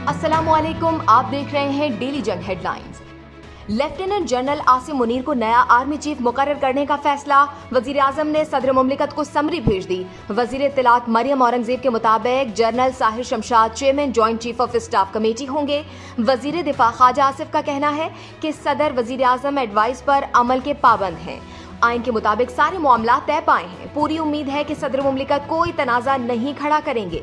अस्सलाम वालेकुम, आप देख रहे हैं डेली जंग headlines. Lieutenant general Asim Munir को नया आर्मी चीफ मुकर्रर करने का फैसला। वजीर आजम ने सदर मुमलिकत को समरी भेज दी। वजीर इत्तलात मरियम औरंगजेब के मुताबिक general Sahir Shamshad chairman joint chief of staff committee होंगे। वजीर दिफा ख्वाजा आसिफ का कहना है कि सदर वजीर आजम एडवाइस पर अमल के पाबंद हैं। आइन के मुताबिक सारे मामला तय पाए हैं। पूरी उम्मीद है कि सदर मुमलिकत कोई तनाज़ा नहीं खड़ा करेंगे।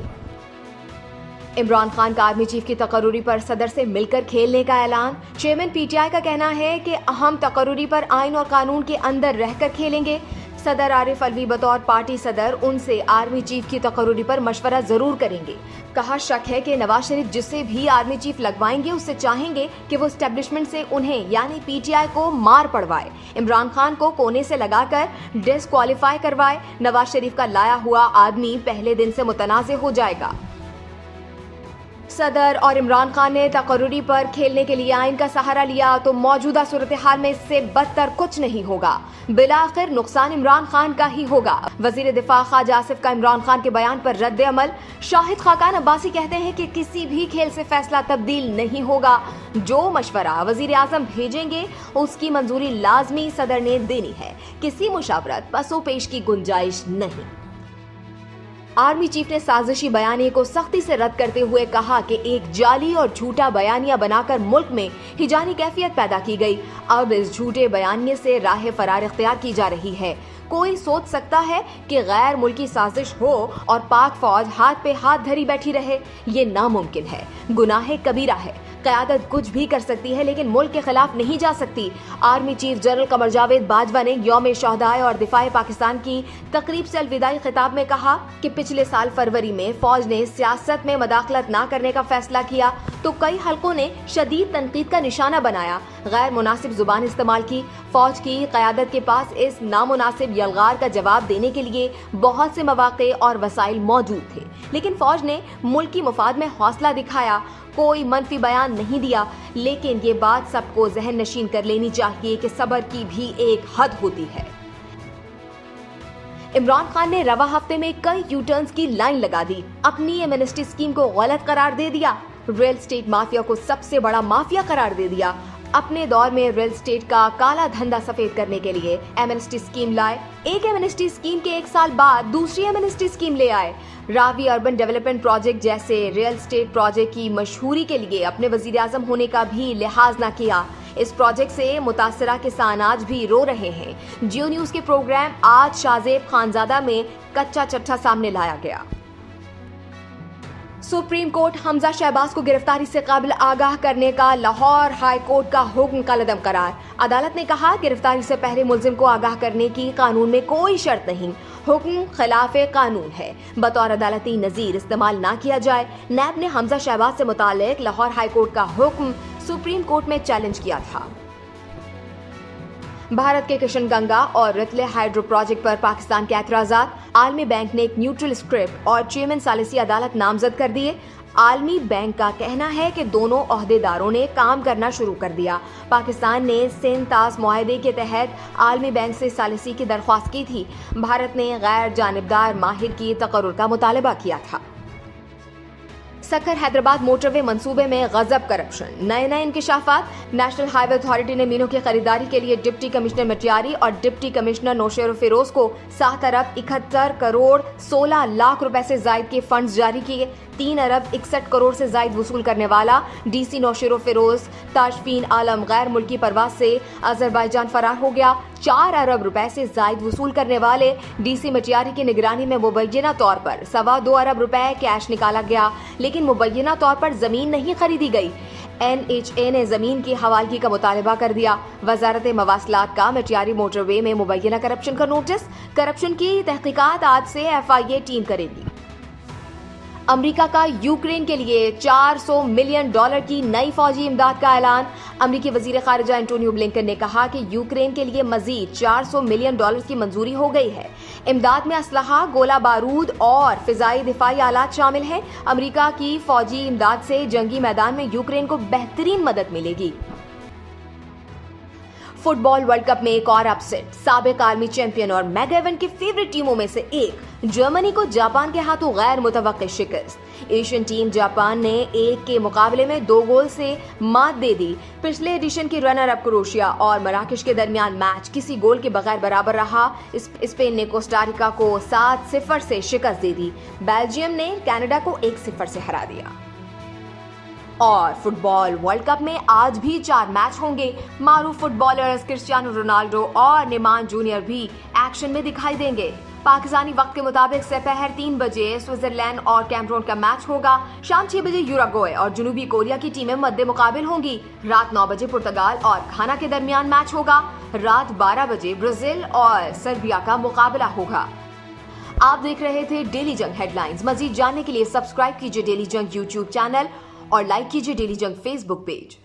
इमरान खान का आर्मी चीफ की तकर्रुरी पर सदर से मिलकर खेलने का ऐलान। चेयरमैन पीटीआई का कहना है कि हम तकर्रुरी पर आइन और कानून के अंदर रहकर खेलेंगे। सदर आरिफ अलवी बतौर पार्टी सदर उनसे आर्मी चीफ की तकर्रुरी पर मशवरा जरूर करेंगे। कहा शक है कि नवाज शरीफ जिससे भी आर्मी चीफ लगवाएंगे उससे चाहेंगे कि वो एस्टेब्लिशमेंट से उन्हें यानी पीटीआई को मार पड़वाए, इमरान खान को कोने से लगाकर डिस्क्वालीफाई करवाए। नवाज शरीफ का लाया हुआ आदमी पहले दिन से मुतनाज़े हो जाएगा। सदर और इमरान खान ने तकर्रुरी पर खेलने के लिए आइन का सहारा लिया तो मौजूदा सूरत हाल में इससे बदतर कुछ नहीं होगा। बिलाखिर नुकसान इमरान खान का ही होगा। वजीर दिफा ख्वाजा आसिफ का इमरान खान के बयान पर रद्द अमल। शाहिद खाकान अब्बासी कहते हैं कि किसी भी खेल से फैसला तब्दील नहीं होगा। जो मशवरा वजीर आजम भेजेंगे उसकी मंजूरी लाजमी सदर ने देनी है। किसी मुशावरत पसोपेश की गुंजाइश नहीं। आर्मी चीफ ने साजिशी बयानिए को सख्ती से रद्द करते हुए कहा कि एक जाली और झूठा बयानिया बनाकर मुल्क में हिजानी कैफियत पैदा की गई। अब इस झूठे बयानिए से राह फरार इख्तियार की जा रही है। कोई सोच सकता है कि गैर मुल्की साजिश हो और पाक फौज हाथ पे हाथ धरी बैठी रहे? ये नामुमकिन है, गुनाह कबीरा है। क़यादत कुछ भी कर सकती है लेकिन मुल्क के खिलाफ नहीं जा सकती। Army chief general Qamar Javed Bajwa ने यौम शहदाए और दिफाए पाकिस्तान की तकरीब से अलविदाई खिताब में कहा कि पिछले साल फरवरी में फौज ने सियासत में मदाखलत न करने का फैसला किया तो कई हलकों ने शदीद तनकीद का निशाना बनाया, गैर मुनासिब जुबान इस्तेमाल की। फौज की क़यादत के पास इस नामुनासिब यलगार का जवाब देने के लिए बहुत से मौक़े और वसाइल मौजूद थे, लेकिन फौज ने मुल्की मुफाद में हौसला दिखाया, कोई मनफी बयान नहीं दिया। लेकिन ये बात सबको जहन नशीन कर लेनी चाहिए कि सब्र की भी एक हद होती है। इमरान खान ने रवा हफ्ते में कई यूटर्न्स की लाइन लगा दी। अपनी एमनेस्टी स्कीम को गलत करार दे दिया। रियल एस्टेट माफिया को सबसे बड़ा माफिया करार दे दिया। अपने दौर में रियल एस्टेट का काला धंधा सफेद करने के लिए एमनेस्टी स्कीम लाए। एक एमनेस्टी स्कीम के एक साल बाद दूसरी एमनेस्टी स्कीम ले आए। रावी अर्बन डेवलपमेंट प्रोजेक्ट जैसे रियल एस्टेट प्रोजेक्ट की मशहूरी के लिए अपने वजीर आजम होने का भी लिहाज न किया। इस प्रोजेक्ट से मुतासरा किसान आज भी रो रहे हैं। जियो न्यूज के प्रोग्राम आज शाहजेब खानजादा में कच्चा चट्टा सामने लाया गया। सुप्रीम कोर्ट हमजा शहबाज को गिरफ्तारी से कबल आगाह करने का लाहौर हाई कोर्ट का हुक्म कलअदम करार। अदालत ने कहा गिरफ्तारी से पहले मुल्जिम को आगाह करने की कानून में कोई शर्त नहीं, हुक्म खिलाफे कानून है, बतौर अदालती नजीर इस्तेमाल ना किया जाए। नैब ने हमजा शहबाज से मुतालिक लाहौर हाई कोर्ट का हुक्म सुप्रीम कोर्ट में चैलेंज किया था। भारत के किशन गंगा और रतले हाइड्रो प्रोजेक्ट पर पाकिस्तान के एतराजात। आलमी बैंक ने एक न्यूट्रल स्क्रिप्ट और चेयरमैन सालिसी अदालत नामजद कर दिए। आलमी बैंक का कहना है कि दोनों ओहदेदारों ने काम करना शुरू कर दिया। पाकिस्तान ने सिंध तास मुआहदे के तहत आलमी बैंक से सालिसी की दरख्वास्त की थी। भारत ने गैर जानिबदार माहिर की तकर्रुर का मुतालबा किया था। सखर हैदराबाद मोटरवे मंसूबे में गजब करप्शन, नए इंकशाफात। नेशनल हाईवे अथॉरिटी ने मीनों की खरीदारी के लिए डिप्टी कमिश्नर मटियारी और डिप्टी कमिश्नर नौशेर फिरोज को 7 अरब 71 करोड़ 16 लाख रुपए से जायद के फंड्स जारी किए। 3 अरब 61 करोड़ से जायद वसूल करने वाला डीसी नौशेर फिरोज ताजफीन आलम गैर मुल्की परवाज से अजरबैजान फरार हो गया। 4 अरब रुपए से जायद वसूल करने वाले डीसी मटियारी की निगरानी में मुबैना तौर पर 2.25 अरब रुपए कैश निकाला गया, लेकिन मुबैना तौर पर जमीन नहीं खरीदी गई। NHA ने जमीन की हवालगी का मुतालबा कर दिया। वजारत मवासलात का मटियारी मोटरवे में मुबैना करप्शन का नोटिस। करप्शन की तहकीकात आज से FIA टीम करेगी। अमेरिका का यूक्रेन के लिए $400 मिलियन की नई फौजी इमदाद का ऐलान। अमेरिकी वजीर खारिजा एंटोनियो ब्लिंकन ने कहा कि यूक्रेन के लिए मजीद $400 मिलियन की मंजूरी हो गई है। इमदाद में असलहा, गोला बारूद और फिजाई दिफाई आलात शामिल हैं। अमेरिका की फौजी इमदाद से जंगी मैदान में यूक्रेन को बेहतरीन मदद मिलेगी। फुट बॉल वर्ल्ड कप में एक और अपसेट। साबिक आर्मी चैंपियन और मैकगेवन की फेवरेट टीमों में से एक जर्मनी को जापान के हाथों गैर मुतवक्किल शिकस्त। एशियन टीम जापान ने 1 के मुकाबले में 2 गोल से मात दे दी। पिछले एडिशन की रनर अप क्रोएशिया और मराकश के दरमियान मैच किसी गोल के बगैर बराबर रहा। स्पेन ने कोस्टारिका को 7-0 से शिकस्त दे दी। बेल्जियम ने कनाडा को 1-0 से हरा दिया। और फुटबॉल वर्ल्ड कप में आज भी 4 मैच होंगे। मारूफ फुटबॉलर्स क्रिस्टियानो रोनाल्डो और नेमार जूनियर भी एक्शन में दिखाई देंगे। पाकिस्तानी वक्त के मुताबिक दोपहर 3 बजे स्विट्जरलैंड और कैमरून का मैच होगा। शाम 6 बजे यूरुग्वे और जनूबी कोरिया की टीमें मद्दे मुकाबिल होंगी। रात 9 बजे पुर्तगाल और घाना के दरमियान मैच होगा। रात 12 बजे ब्राजील और सर्बिया का मुकाबला होगा। आप देख रहे थे डेली जंग हेडलाइंस। मजीद जानने के लिए सब्सक्राइब कीजिए डेली जंग यूट्यूब चैनल और लाइक कीजिए डेली जंग फेसबुक पेज।